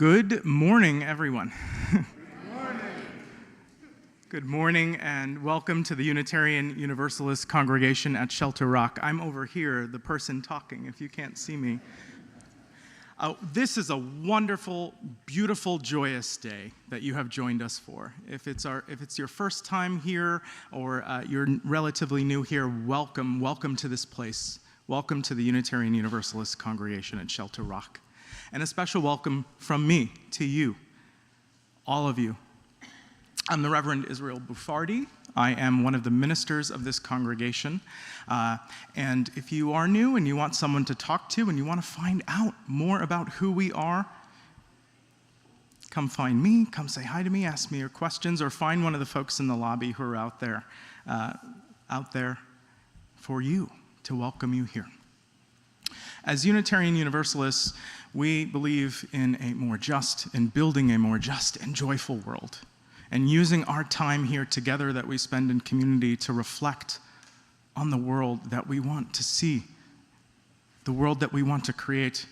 Good morning, everyone. Good morning. Good morning, and welcome to the Unitarian Universalist congregation at Shelter Rock. I'm over here, the person talking, if you can't see me. This is a wonderful, beautiful, joyous day that you have joined us for. If it's your first time here or you're relatively new here, welcome to this place. Welcome to the Unitarian Universalist congregation at Shelter Rock. And a special welcome from me to you, all of you. I'm the Reverend Israel Buffardi. I am one of the ministers of this congregation. And if you are new and you want someone to talk to and you want to find out more about who we are, come find me, come say hi to me, ask me your questions, or find one of the folks in the lobby who are out there for you, to welcome you here. As Unitarian Universalists, we believe in building a more just and joyful world, and using our time here together that we spend in community to reflect on the world that we want to see, the world that we want to create,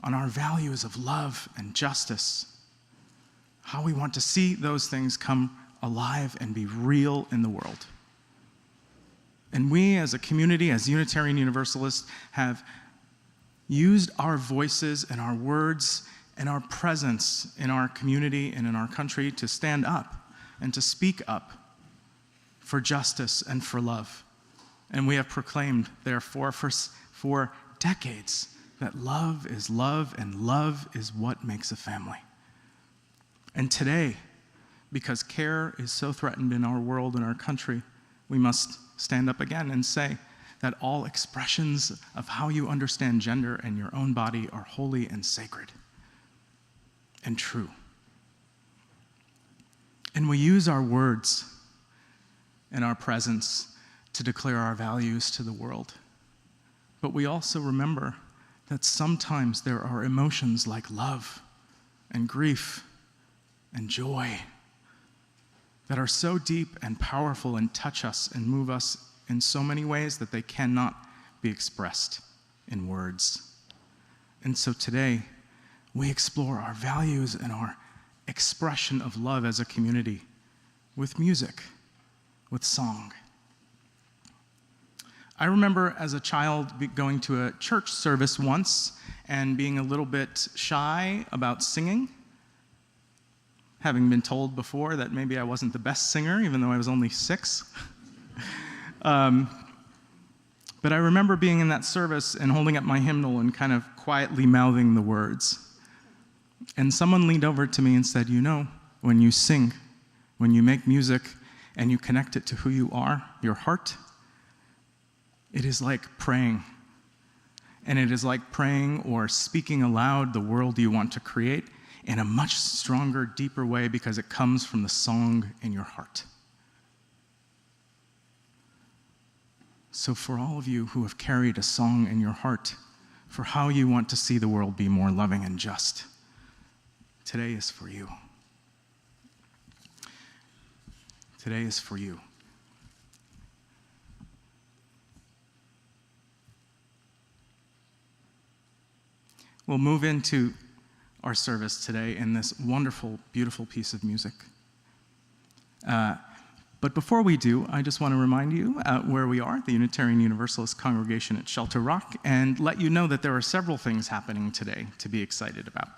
on our values of love and justice, how we want to see those things come alive and be real in the world. And we as a community, as Unitarian Universalists, have used our voices and our words and our presence in our community and in our country to stand up and to speak up for justice and for love. And we have proclaimed, therefore, for decades, that love is love and love is what makes a family. And today, because care is so threatened in our world and our country, we must stand up again and say that all expressions of how you understand gender and your own body are holy and sacred and true. And we use our words and our presence to declare our values to the world. But we also remember that sometimes there are emotions like love and grief and joy that are so deep and powerful and touch us and move us in so many ways that they cannot be expressed in words. And so today, we explore our values and our expression of love as a community with music, with song. I remember as a child going to a church service once and being a little bit shy about singing, having been told before that maybe I wasn't the best singer, even though I was only 6. But I remember being in that service and holding up my hymnal and kind of quietly mouthing the words. And someone leaned over to me and said, "You know, when you sing, when you make music and you connect it to who you are, your heart, it is like praying. And it is like praying or speaking aloud the world you want to create in a much stronger, deeper way because it comes from the song in your heart." So for all of you who have carried a song in your heart for how you want to see the world be more loving and just, today is for you. Today is for you. We'll move into our service today in this wonderful, beautiful piece of music. But before we do, I just want to remind you where we are, the Unitarian Universalist congregation at Shelter Rock, and let you know that there are several things happening today to be excited about.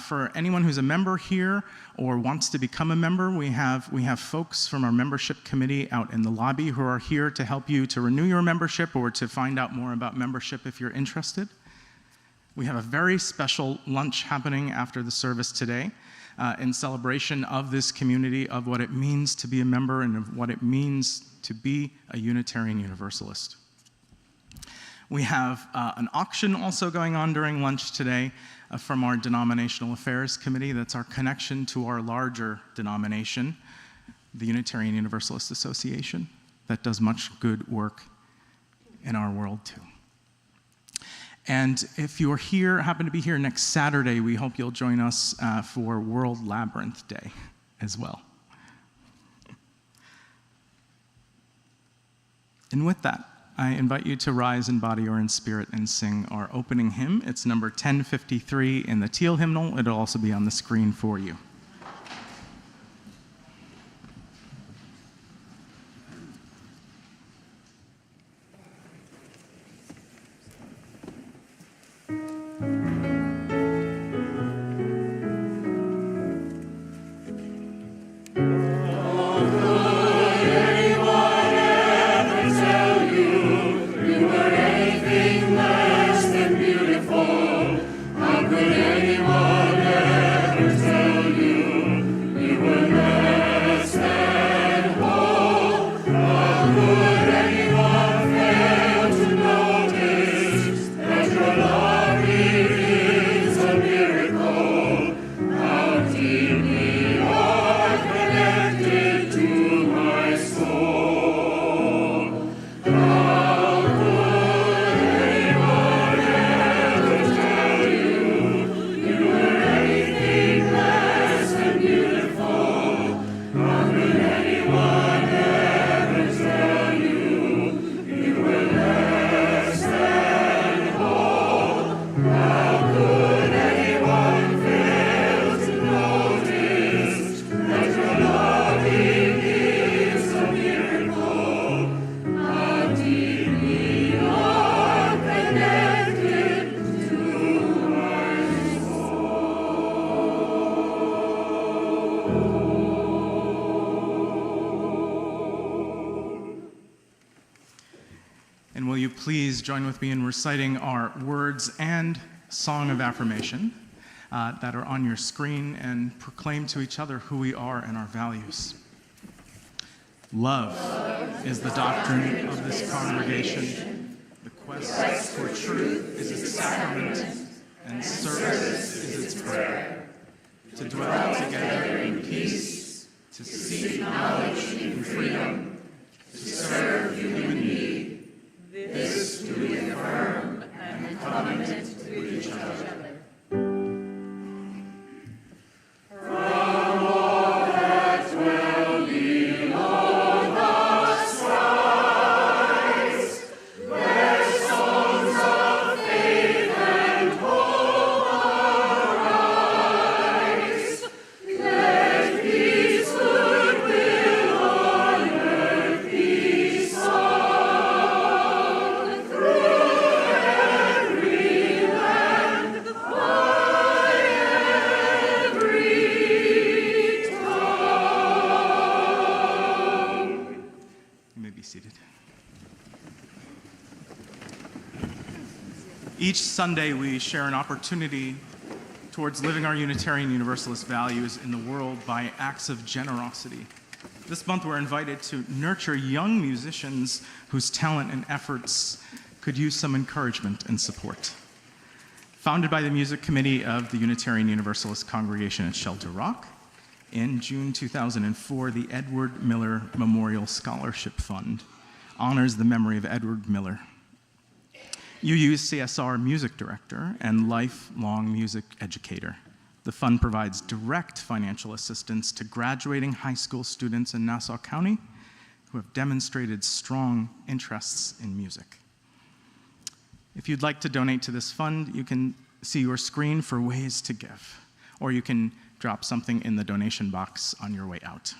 For anyone who's a member here or wants to become a member, we have folks from our membership committee out in the lobby who are here to help you to renew your membership or to find out more about membership if you're interested. We have a very special lunch happening after the service today in celebration of this community, of what it means to be a member and of what it means to be a Unitarian Universalist. We have an auction also going on during lunch today from our Denominational Affairs Committee. That's our connection to our larger denomination, the Unitarian Universalist Association, that does much good work in our world too. And if you're here, happen to be here next Saturday, we hope you'll join us for World Labyrinth Day as well. And with that, I invite you to rise in body or in spirit and sing our opening hymn. It's number 1053 in the teal hymnal. It'll also be on the screen for you. And will you please join with me in reciting our words and song of affirmation that are on your screen, and proclaim to each other who we are and our values. Love is the doctrine of this congregation. The quest for truth is its sacrament, and service is its prayer. To dwell together in peace, to seek knowledge in freedom, to serve human need. This do we affirm and covenant with each other. Each Sunday, we share an opportunity towards living our Unitarian Universalist values in the world by acts of generosity. This month, we're invited to nurture young musicians whose talent and efforts could use some encouragement and support. Founded by the Music Committee of the Unitarian Universalist Congregation at Shelter Rock, in June 2004, the Edward Miller Memorial Scholarship Fund honors the memory of Edward Miller, UUCSR music director and lifelong music educator. The fund provides direct financial assistance to graduating high school students in Nassau County who have demonstrated strong interests in music. If you'd like to donate to this fund, you can see your screen for ways to give, or you can drop something in the donation box on your way out.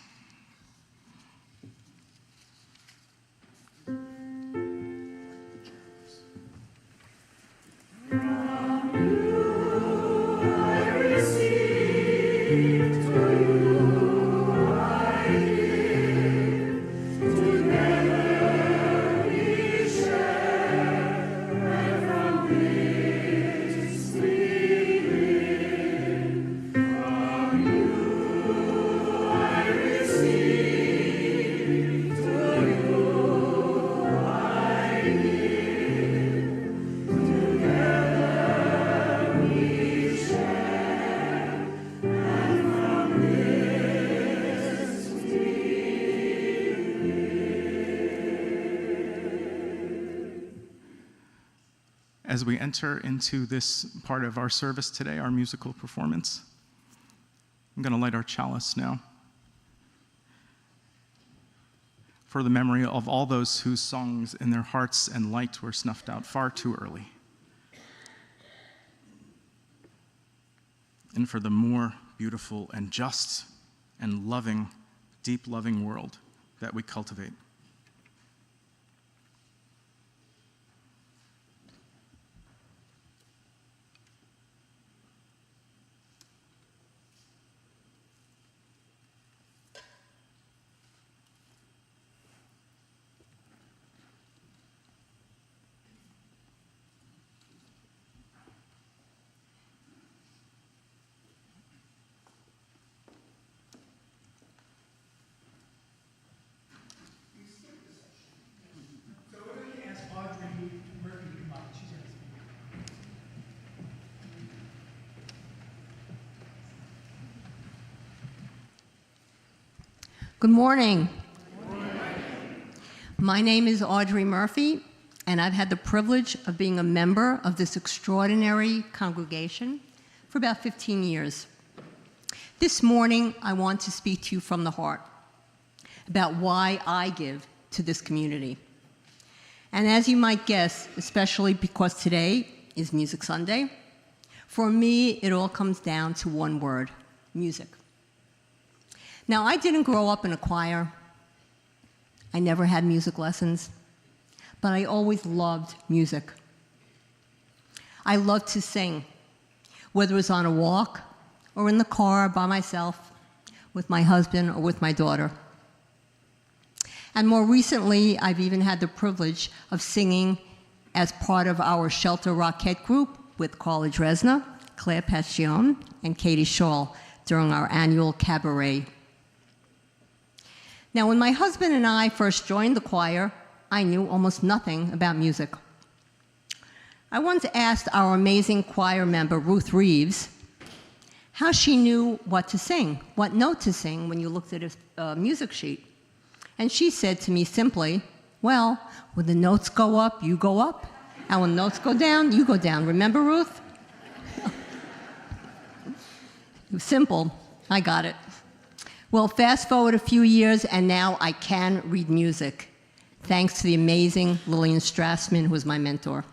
As we enter into this part of our service today, our musical performance, I'm going to light our chalice now. for the memory of all those whose songs in their hearts and light were snuffed out far too early, and for the more beautiful and just and loving, deep loving world that we cultivate. Good morning. Good morning. My name is Audrey Murphy, and I've had the privilege of being a member of this extraordinary congregation for about 15 years. This morning, I want to speak to you from the heart about why I give to this community. And as you might guess, especially because today is Music Sunday, for me, it all comes down to one word: music. Now, I didn't grow up in a choir. I never had music lessons, but I always loved music. I loved to sing, whether it was on a walk or in the car by myself, with my husband or with my daughter. And more recently, I've even had the privilege of singing as part of our Shelter Rockette group with Carla Dresner, Claire Passion, and Katie Shaw during our annual cabaret. Now, when my husband and I first joined the choir, I knew almost nothing about music. I once asked our amazing choir member, Ruth Reeves, how she knew what to sing, what note to sing when you looked at a music sheet. And she said to me simply, well, when the notes go up, you go up, and when the notes go down, you go down. Remember, Ruth? It was simple. I got it. Well, fast forward a few years, and now I can read music, thanks to the amazing Lillian Strassman, who was my mentor.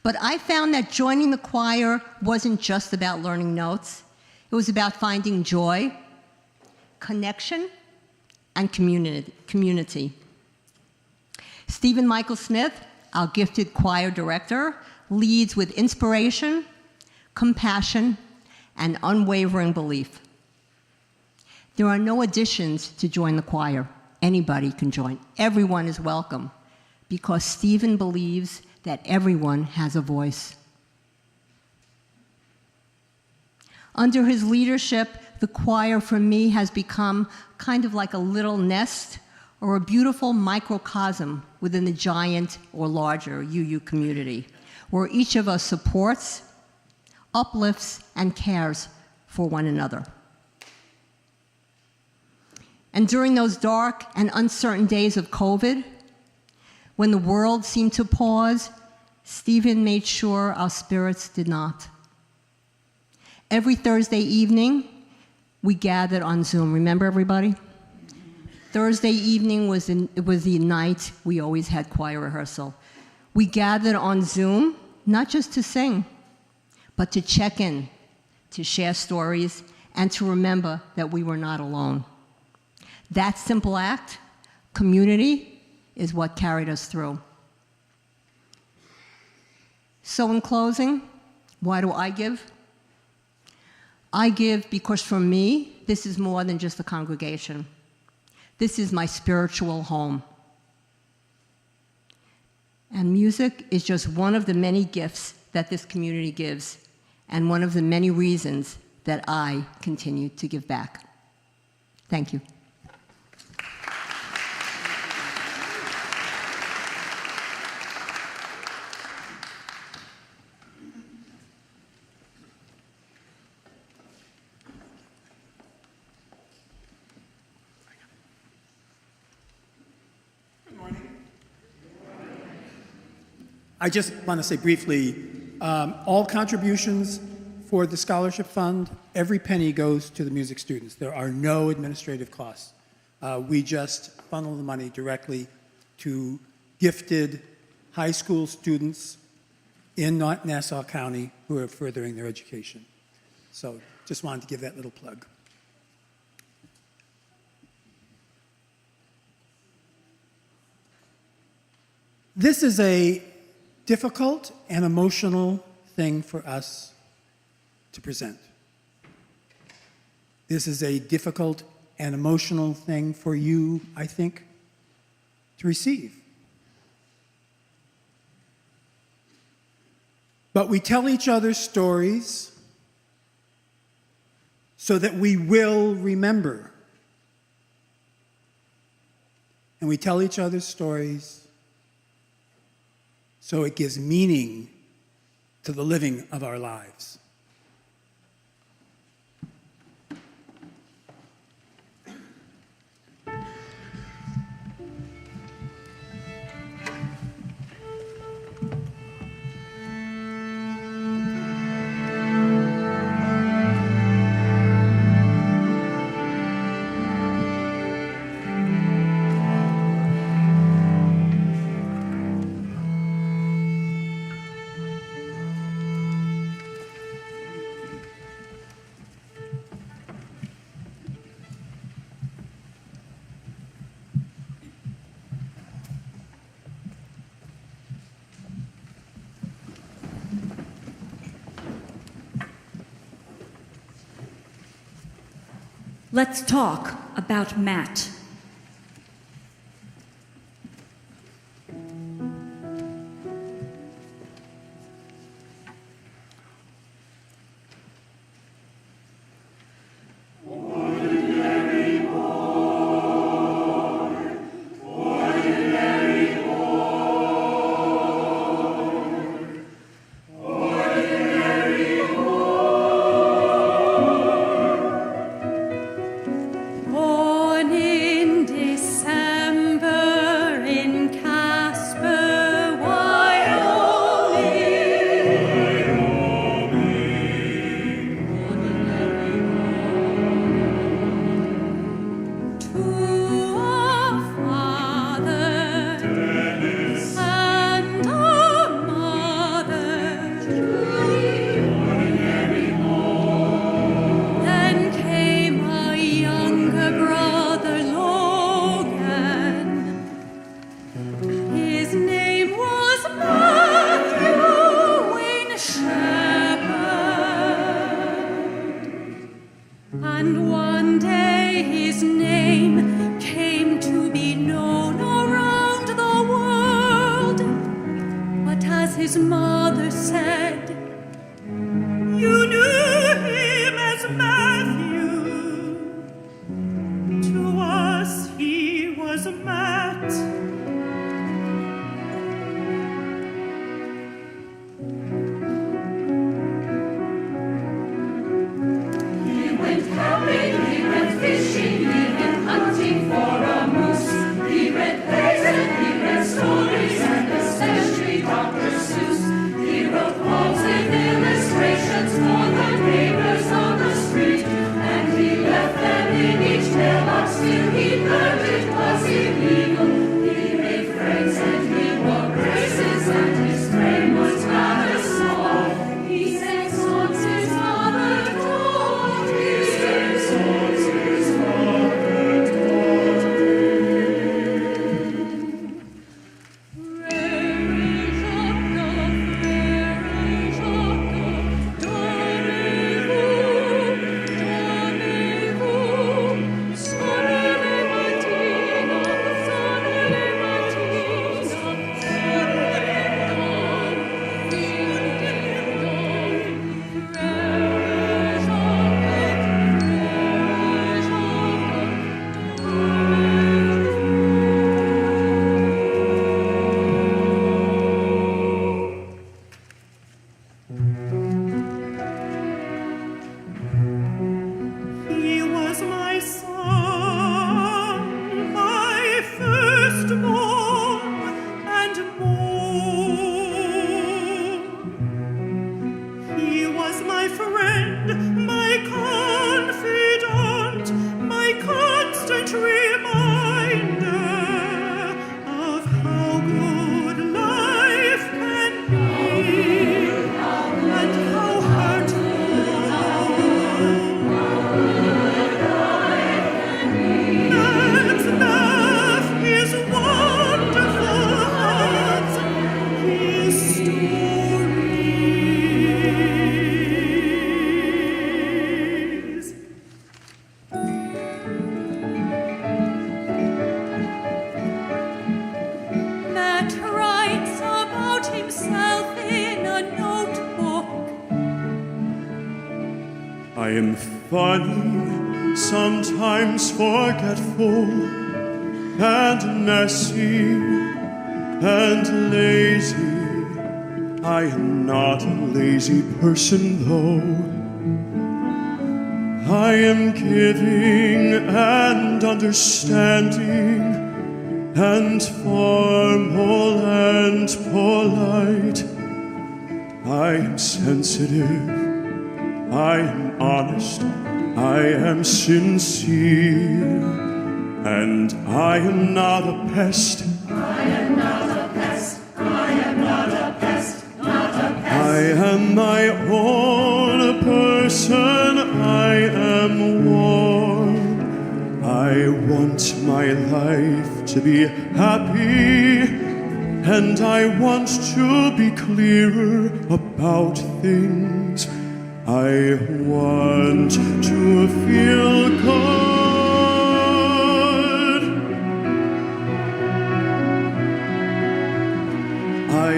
But I found that joining the choir wasn't just about learning notes. It was about finding joy, connection, and community. Stephen Michael Smith, our gifted choir director, leads with inspiration, compassion, and unwavering belief. There are no additions to join the choir. Anybody can join. Everyone is welcome, because Stephen believes that everyone has a voice. Under his leadership, the choir for me has become kind of like a little nest or a beautiful microcosm within the giant or larger UU community, where each of us supports, uplifts, and cares for one another. And during those dark and uncertain days of COVID, when the world seemed to pause, Stephen made sure our spirits did not. Every Thursday evening, we gathered on Zoom. Remember, everybody? Thursday evening was the night we always had choir rehearsal. We gathered on Zoom, not just to sing, but to check in, to share stories, and to remember that we were not alone. That simple act, community, is what carried us through. So in closing, why do I give? I give because for me, this is more than just a congregation. This is my spiritual home. And music is just one of the many gifts that this community gives, and one of the many reasons that I continue to give back. Thank you. Good morning. I just want to say briefly, all contributions for the scholarship fund, every penny goes to the music students. There are no administrative costs. We just funnel the money directly to gifted high school students in Nassau County who are furthering their education. So just wanted to give that little plug. This is a difficult and emotional thing for us to present. This is a difficult and emotional thing for you, I think, to receive. But we tell each other stories so that we will remember. And we tell each other stories so it gives meaning to the living of our lives. Let's talk about Matt. Born in my confidant, my constant reminder of how good life can be and how hurtful. Matt's laugh, his wonderful hearts, his stories. Matt writes about himself in a notebook. I am funny, sometimes forgetful, and messy, and lazy. I am not a lazy person, though. I am giving and understanding, and formal and polite. I am sensitive, I am honest, I am sincere, and I am not a pest. I am not a pest. I am not a pest. Not a pest. I am my own person. I am warm. I want my life to be happy, and I want to be clearer about things. I want to feel good. I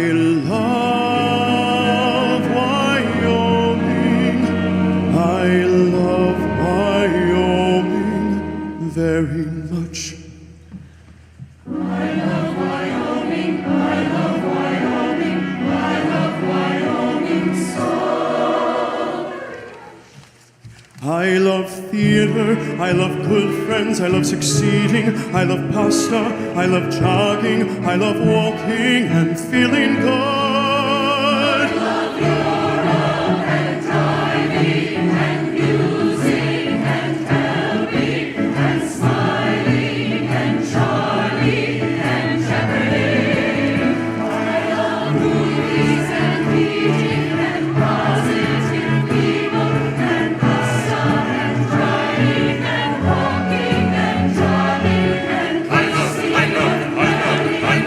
love Wyoming. I love Wyoming very much. I love Wyoming, I love Wyoming, I love Wyoming so. I love theater, I love good friends, I love succeeding, I love pasta, I love jogging, I love walking and feeling good. I love Europe and driving and music and helping and smiling and Charlie and Shepard. I love movies and reading and positive people and pasta and driving and walking and jogging and kissing and hugging and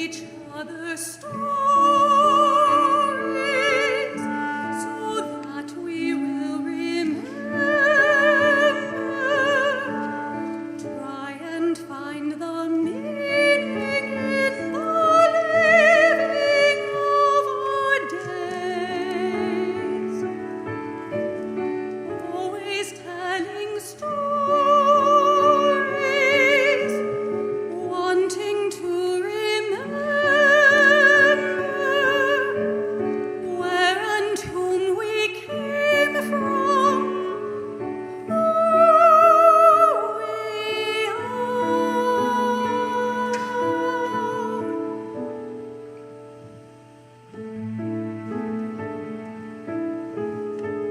each other stories so that we will remember. Try and find the meaning in the living of our days. Always telling stories, wanting to remember where and whom we came from, who we are.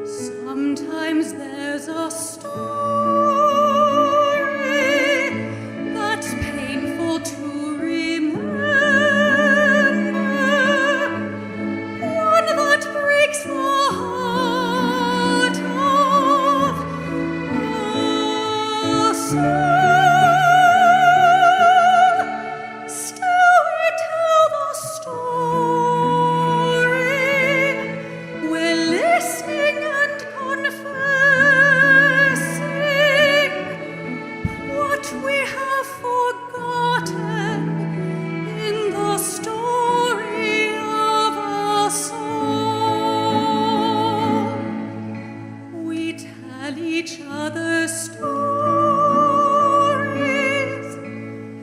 Sometimes there's a story that's painful to remember, one that breaks the heart of a soul. Still we tell the story. We're listening and confessing what we have forgotten in the story of our soul. We tell each other stories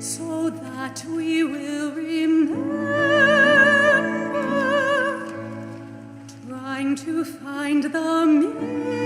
so that we will remember, trying to find the meaning.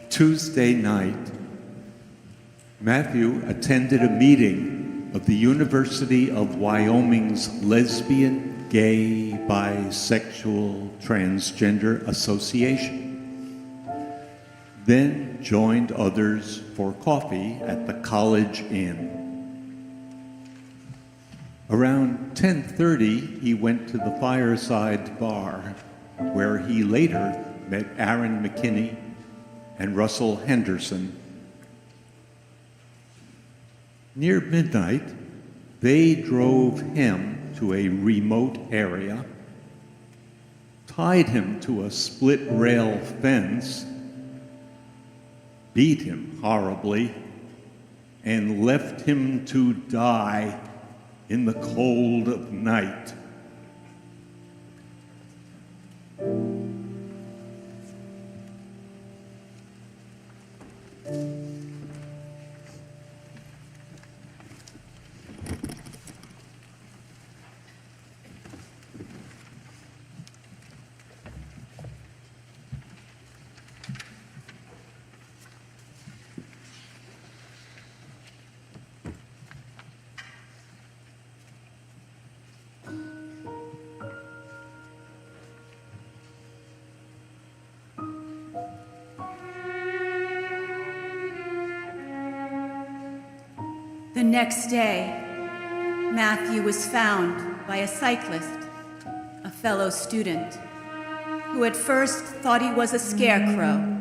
Tuesday night, Matthew attended a meeting of the University of Wyoming's Lesbian, Gay, Bisexual, Transgender Association, then joined others for coffee at the College Inn. Around 10:30, he went to the Fireside Bar, where he later met Aaron McKinney and Russell Henderson. Near midnight, they drove him to a remote area, tied him to a split rail fence, beat him horribly, and left him to die in the cold of night. The next day, Matthew was found by a cyclist, a fellow student, who at first thought he was a scarecrow.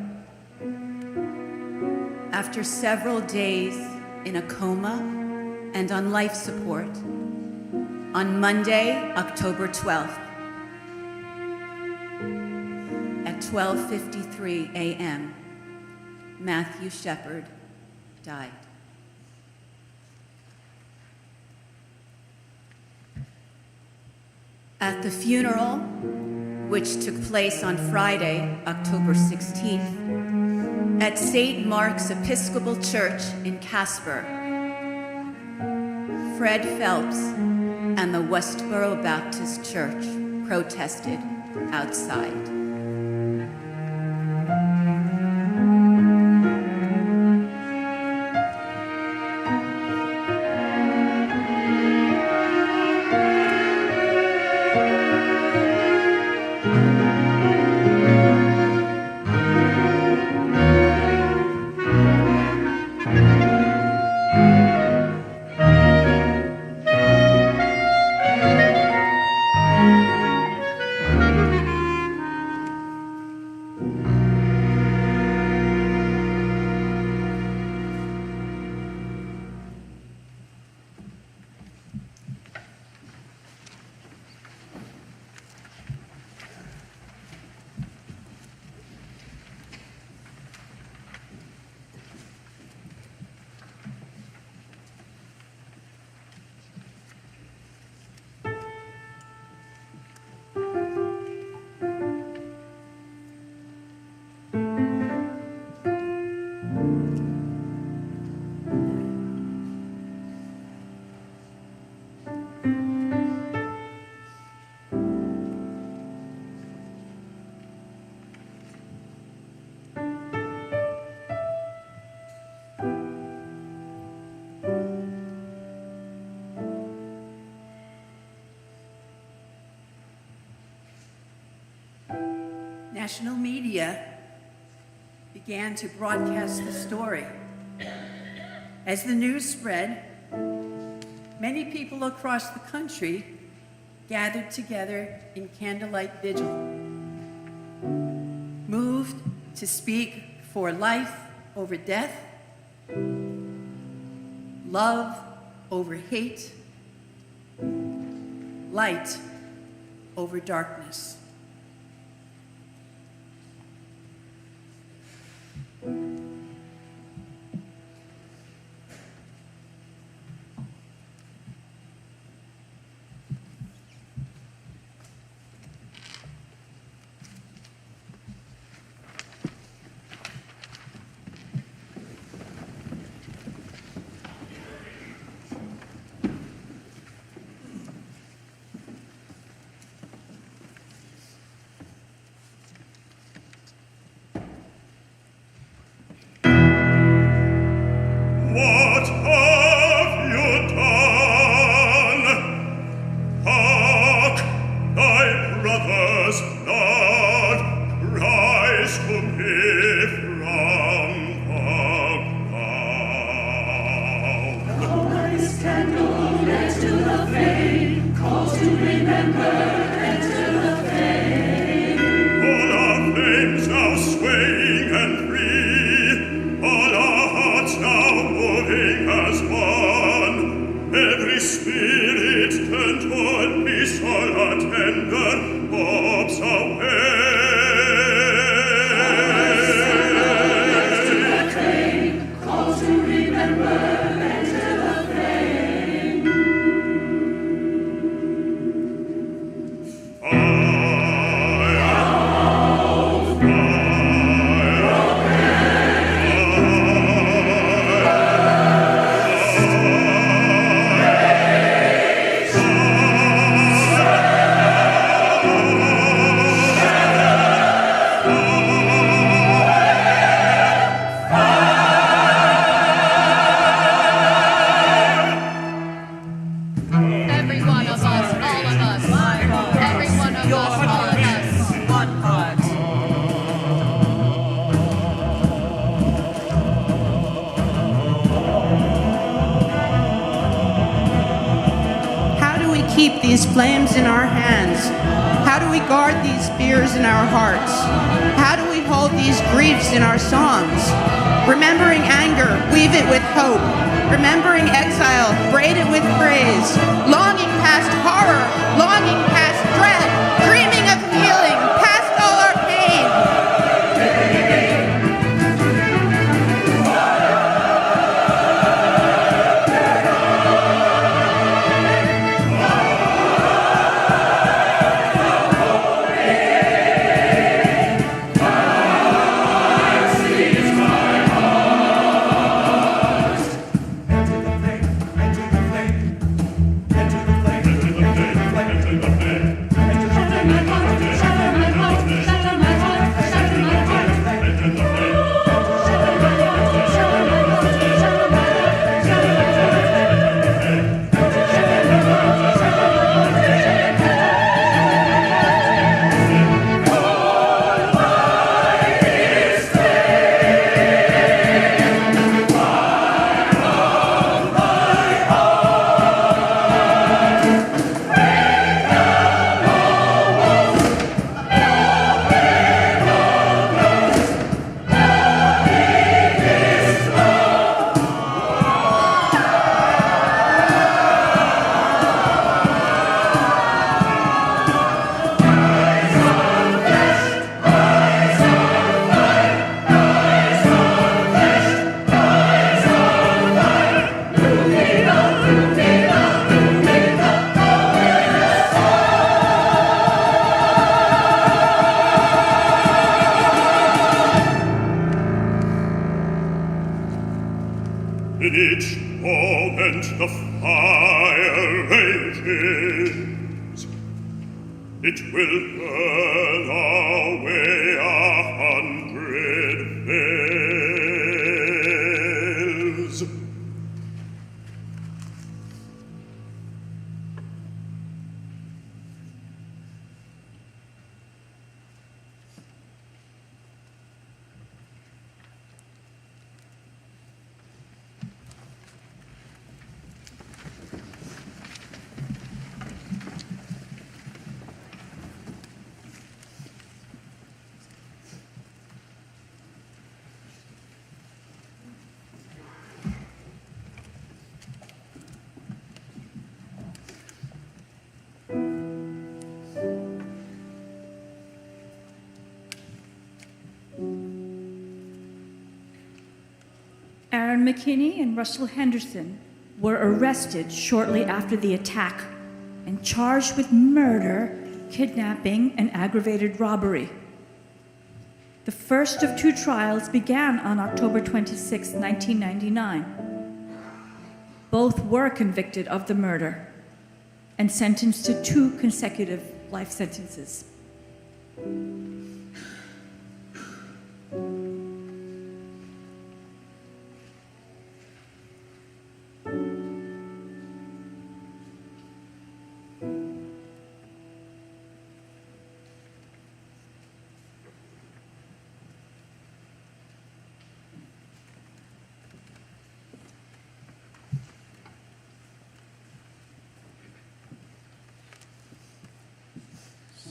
After several days in a coma and on life support, on Monday, October 12th, at 12:53 a.m., Matthew Shepard died. At the funeral, which took place on Friday, October 16th, at St. Mark's Episcopal Church in Casper, Fred Phelps and the Westboro Baptist Church protested outside. National media began to broadcast the story. As the news spread, many people across the country gathered together in candlelight vigil, moved to speak for life over death, love over hate, light over darkness. What have you done? Hark, thy brother's blood cries to me from the ground. Always candle next to the flame, calls to remember, enter the flame. All our flames now swaying and free, all our hearts now moving as one. Spirit turn toward me soul attendant, hopes away. Keep these flames in our hands? How do we guard these fears in our hearts? How do we hold these griefs in our songs? Remembering anger, weave it with hope. Remembering exile, braid it with praise. Longing past horror, longing past dread, dreaming of healing, past all our pain. In each moment the fire rages. It will burn away 100 veils. Aaron McKinney and Russell Henderson were arrested shortly after the attack and charged with murder, kidnapping, and aggravated robbery. The first of two trials began on October 26, 1999. Both were convicted of the murder and sentenced to 2 consecutive life sentences.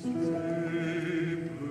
Sleep.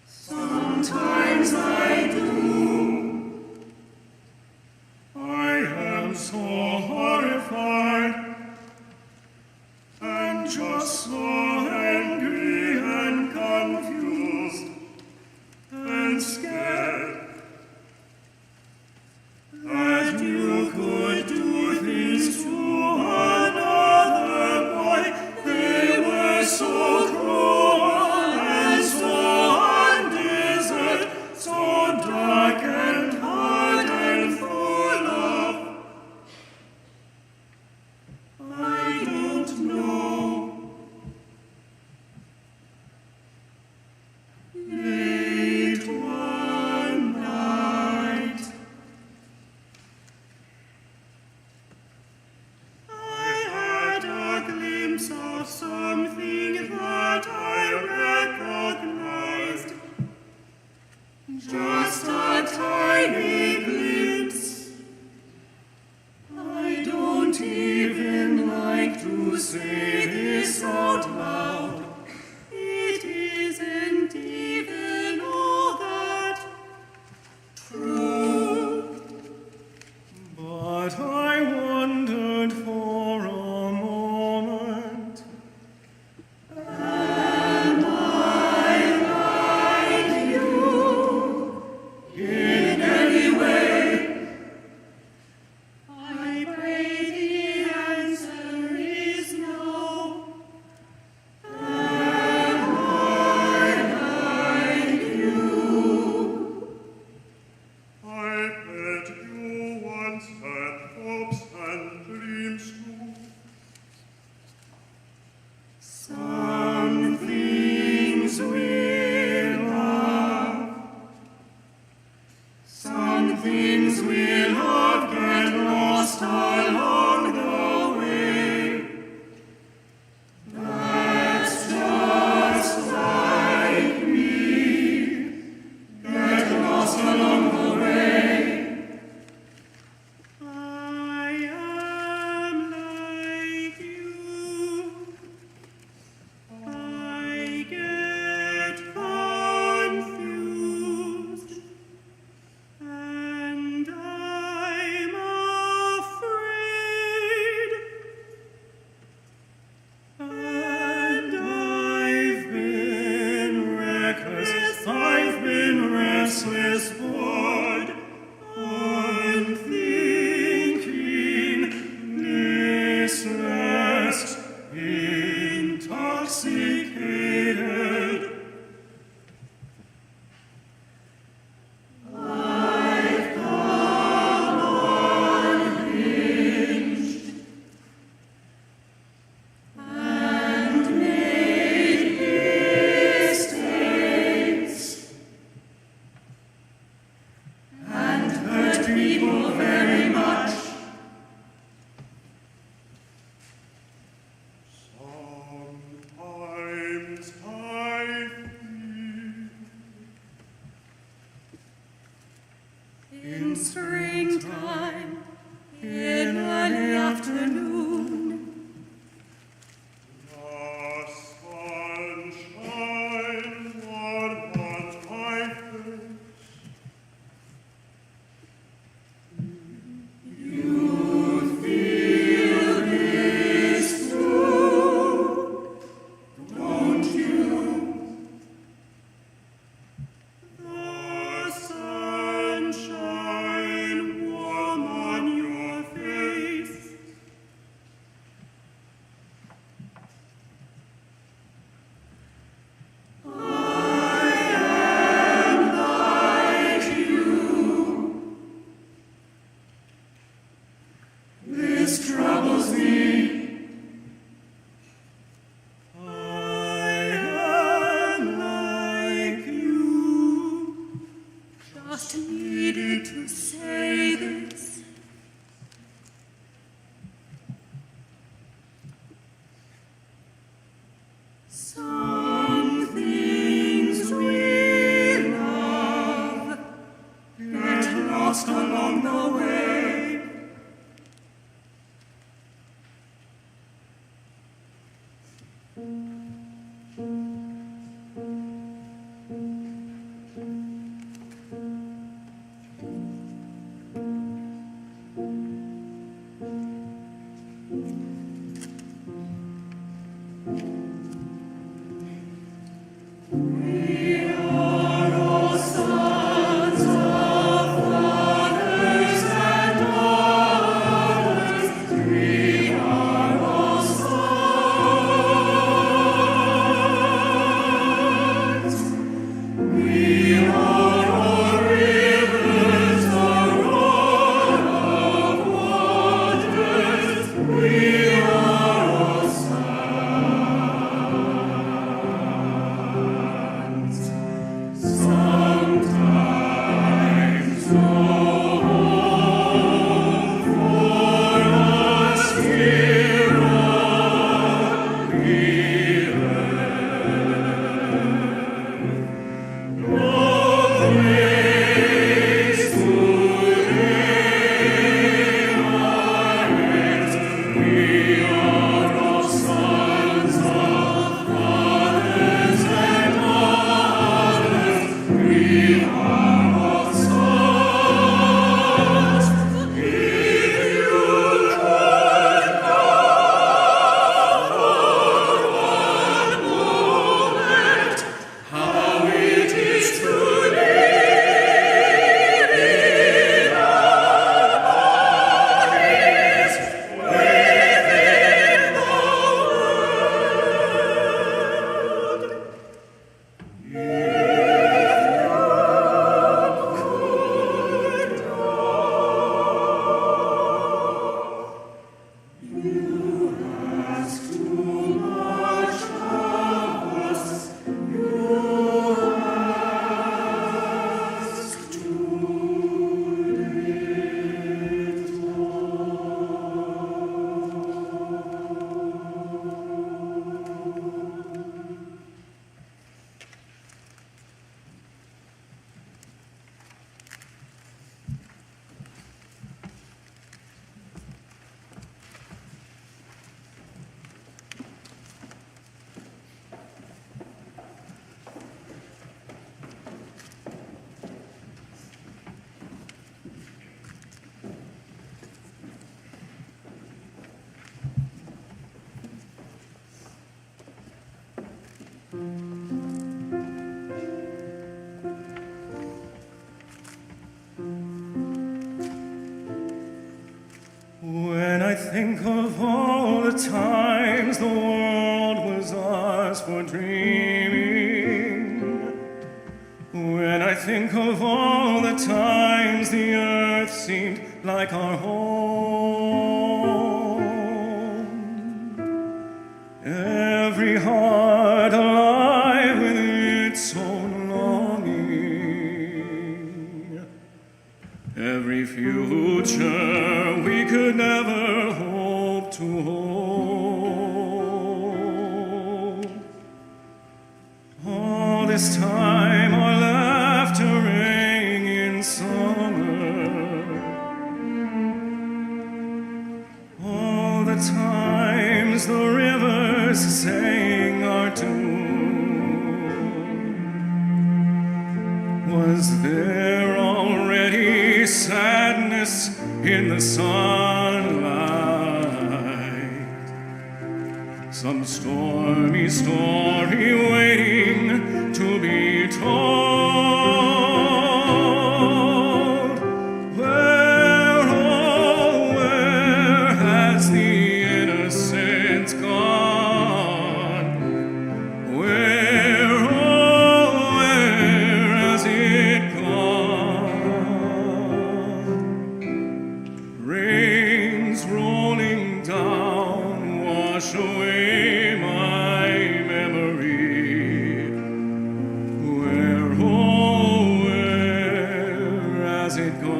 Sometimes I do. I am so horrified and just so angry and confused and scared that you could do things to another boy. They were so cruel and so undesert, so dark and hard and full of, I don't know. Late one night, I had a glimpse of something that I recognized. Just a tiny glimpse. I don't even like to say this out loud. It isn't even all that true. But I wondered for a moment, am I like you in any way? I pray the answer is no. Am I like you? I bet you once had hopes and dreams too. Some things we'll have, some things we'll have get lost along the way. That's just like me, get lost along the way. I am like you. I get confused, and I'm afraid, and I've been reckless, I've been restless, bored, unthinking, distressed, intoxicated. I've come unhinged and made mistakes and hurt people very much. Sometimes I feel in springtime, in early afternoon, the sunshine warm on my face. You feel this too, don't you? The sunshine warm on your face. I am like you. This troubles me. I am like you. Just needed to say this. Some things we love get lost along the way. When I think of all the times the world was ours for dreaming, when I think of all the times the earth seemed like our home, every heart alive with its own longing, every future we could never hope to hold. All this time our laughter rang in summer. All the times the rivers sang our tune. Was there already sadness in the sunlight? Some stormy story waiting to be told. Where, oh, where has the innocence gone? Where, oh, where has it gone? Rains rolling down wash away my memory. Where, oh, where has it gone?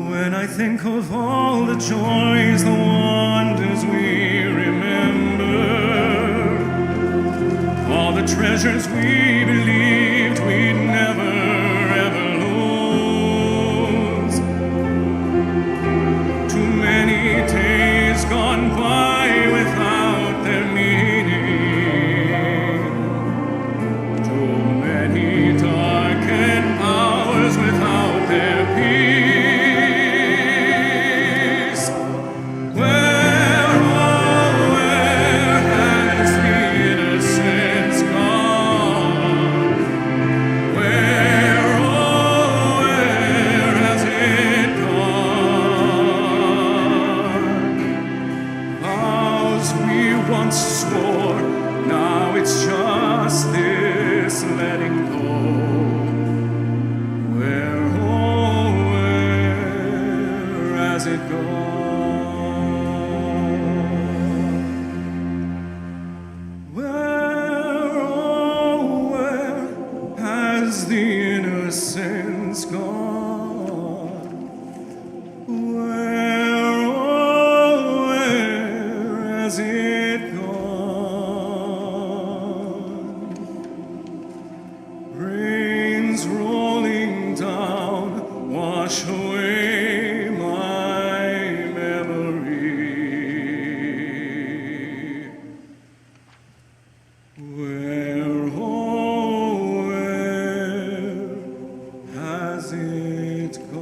When I think of all the joys, the wonders we remember, all the treasures we believed we'd never ever lose, too many days gone by without their meaning. vows we once swore. Now it's just this letting go. Where, oh, where has it gone? Where, oh, where has the innocence gone? Where, oh, where has it gone? Rains rolling down, wash away my memory. Where, oh, where has it gone?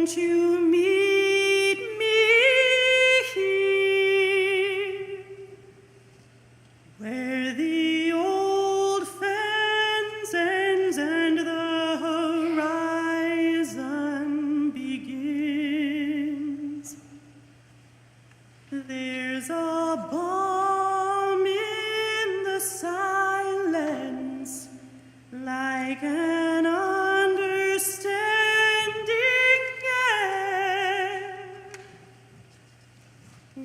Won't you meet me here, where the old fence ends and the horizon begins? There's a balm in the silence, like an understanding air,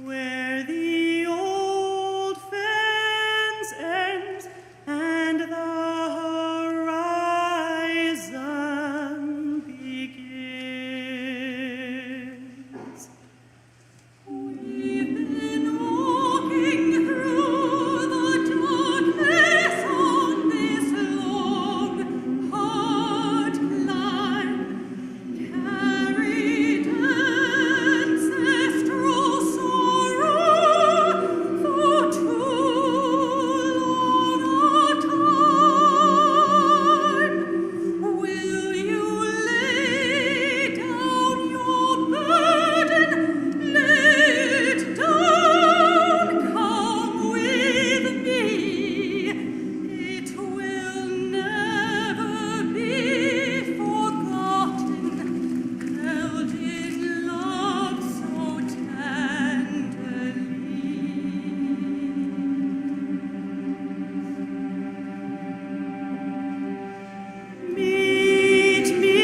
where the old fence ends and the horizon begins. We've been walking through the darkness on this long, hard climb, carried ancestral sorrow for too long a time. Will you lay down your burden? Lay it down, come with me. It will never be forgotten, held in love so tenderly. Meet me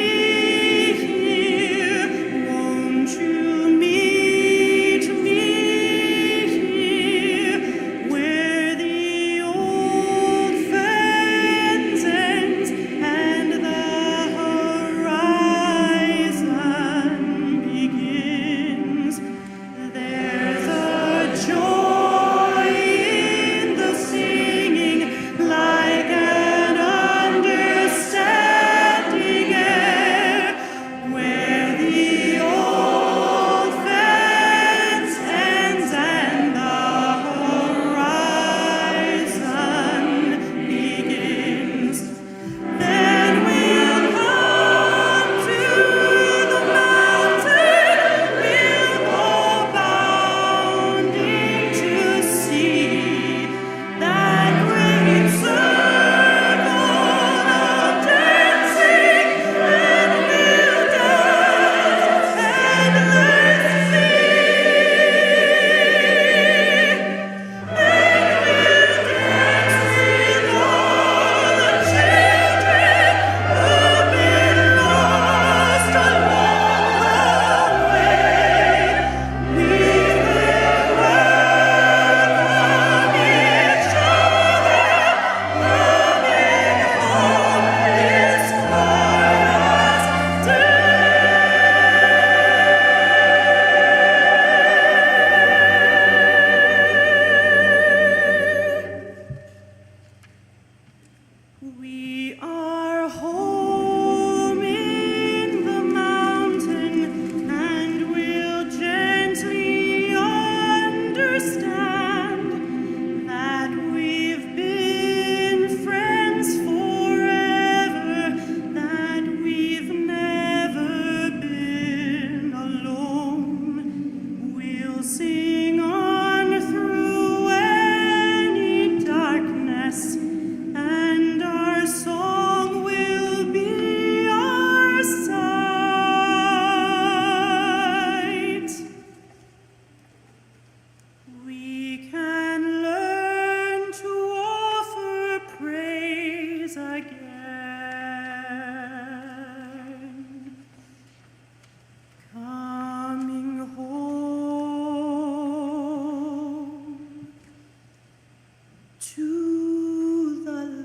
here, won't you meet me here, where the old fence ends and the horizon begins? There's a joy in the singing, like an understanding air, where the old fence ends and the horizon begins. Then we'll come to the mountain, we'll go bounding to see that great circle of dancing, and we'll dance endlessly. And we'll dance with all the children who've been lost along the way. We will welcome each other, coming home this glorious day. We are home in the mountain, and we'll gently understand that we've been friends forever, that we've never been alone. We'll sing on through any darkness, and our song will be our sight. We can learn to offer praise again, coming home to the light.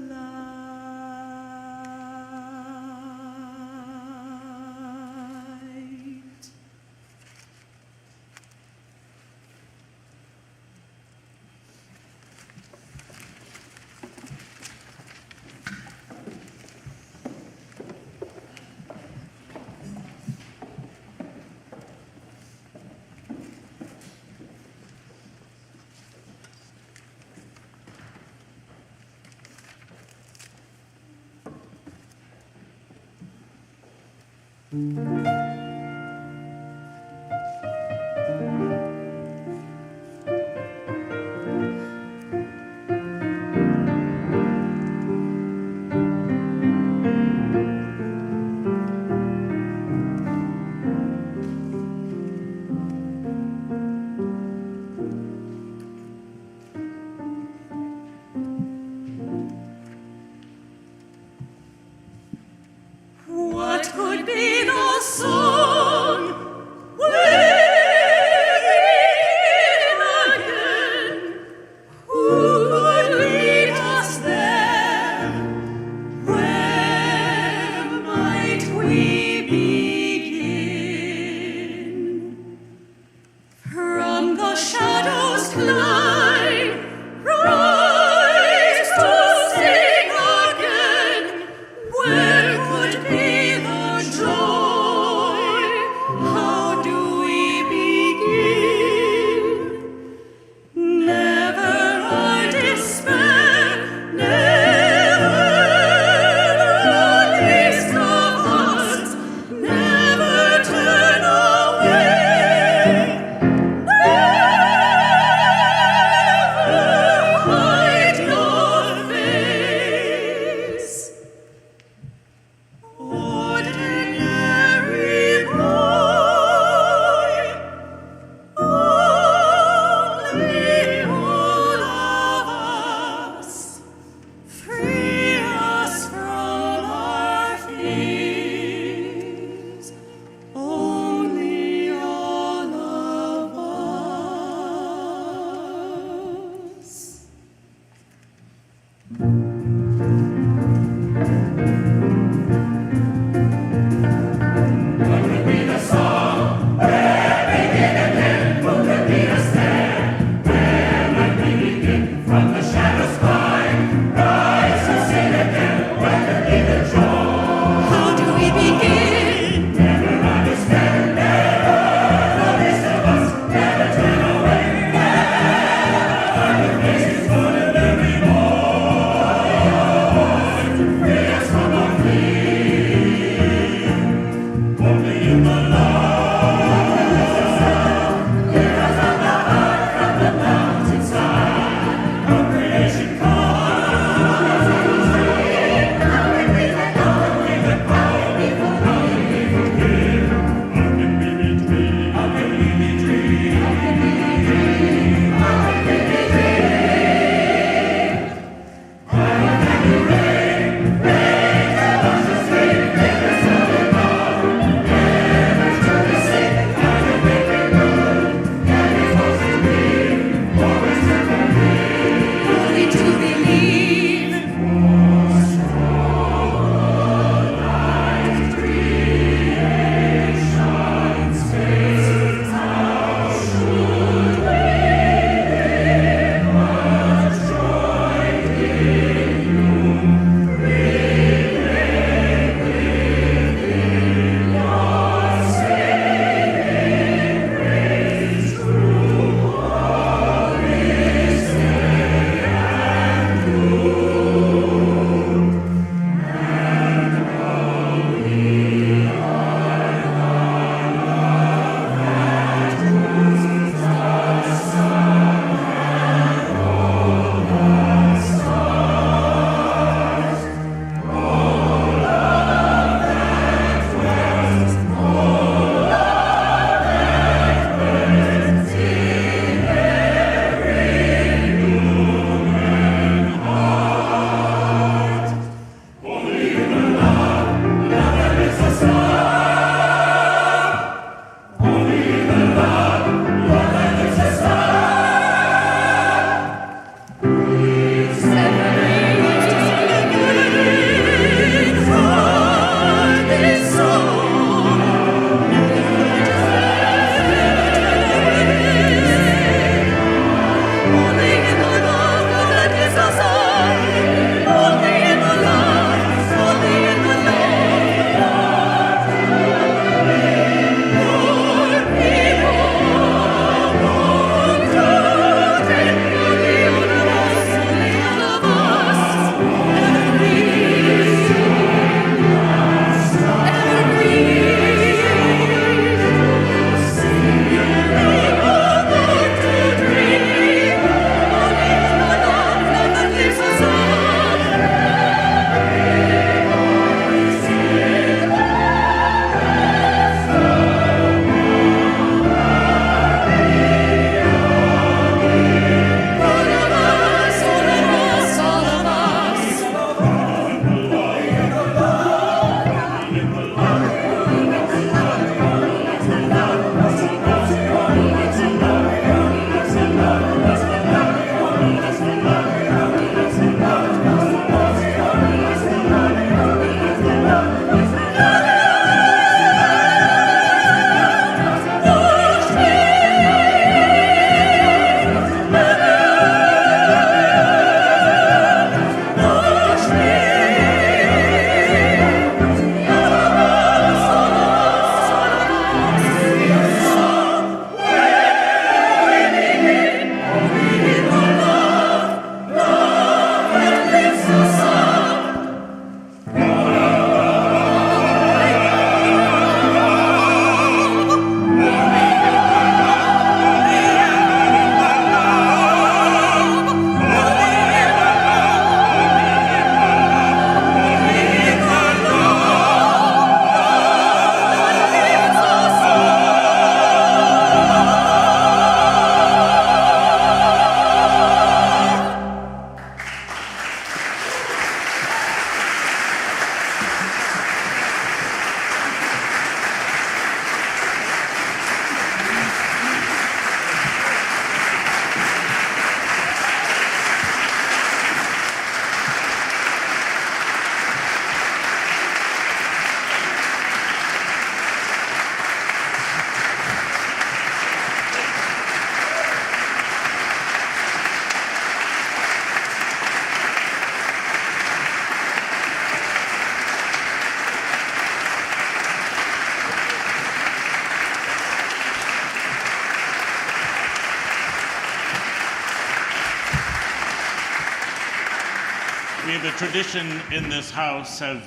have a tradition in this house of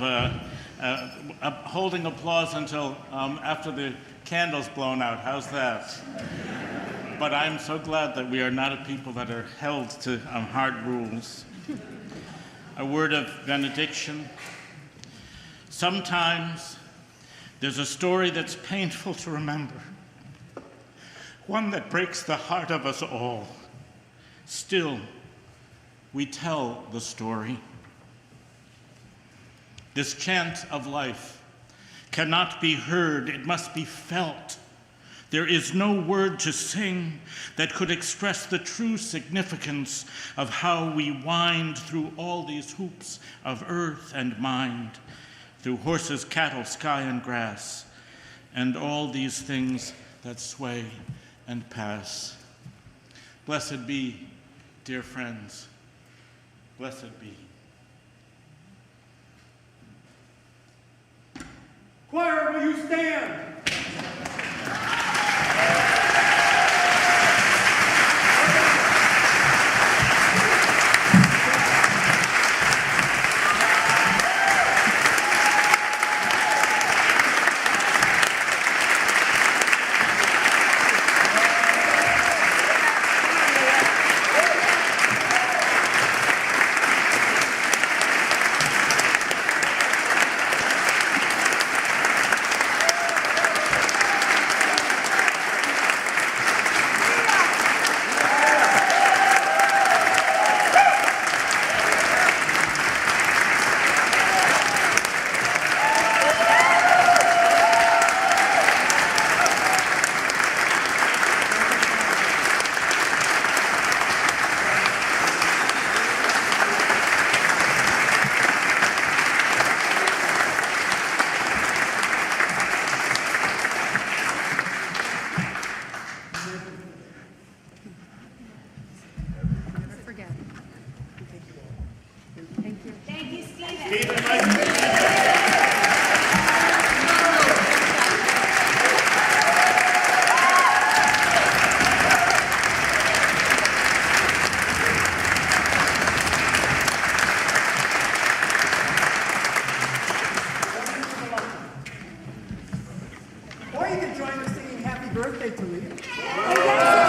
holding applause until after the candle's blown out. How's that? But I'm so glad that we are not a people that are held to hard rules. A word of benediction. Sometimes there's a story that's painful to remember, one that breaks the heart of us all. Still, we tell the story. This chant of life cannot be heard, it must be felt. There is no word to sing that could express the true significance of how we wind through all these hoops of earth and mind, through horses, cattle, sky, and grass, and all these things that sway and pass. Blessed be, dear friends, blessed be. Choir, will you stand? Or you can join us singing Happy Birthday to Leah.